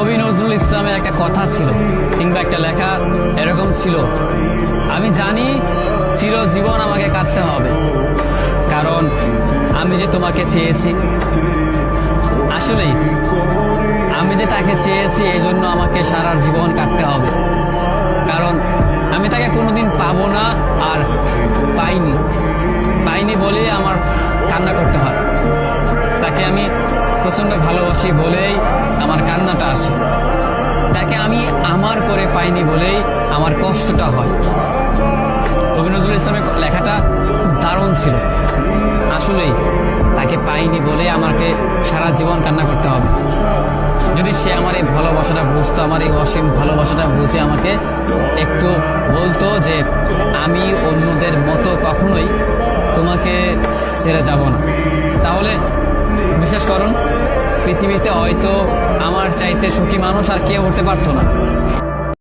কবি নজরুল ইসলামের একটা কথা ছিল কিংবা একটা লেখা এরকম ছিল, আমি জানি চিরজীবন আমাকে কাঁদতে হবে, কারণ আমি যে তোমাকে চেয়েছি। আসলেই আমি যে তাকে চেয়েছি এই জন্য আমাকে সারা জীবন কাটতে হবে, কারণ আমি তাকে কোনোদিন পাবো না, আর পাইনি বলেই আমার কান্না করতে হয়। তাকে আমি প্রচণ্ড ভালোবাসি বলেই আমার কান্নাটা আসে, তাকে আমি আমার করে পাইনি বলেই আমার কষ্টটা হয়। কবি নজরুল ইসলামের লেখাটা দারুণ ছিল। আসলেই তাকে পাইনি বলে আমাকে সারা জীবন কান্না করতে হবে। যদি সে আমার এই ভালোবাসাটা বুঝতো, আমার এই অসীম ভালোবাসাটা বুঝে আমাকে একটু বলতো যে আমি অন্যদের মতো কখনোই তোমাকে ছেড়ে যাব না, তাহলে বিশ্বাস করুন পৃথিবীতে হয়তো আমার চাইতে সুখী মানুষ আর কেউ হতে পারতো না।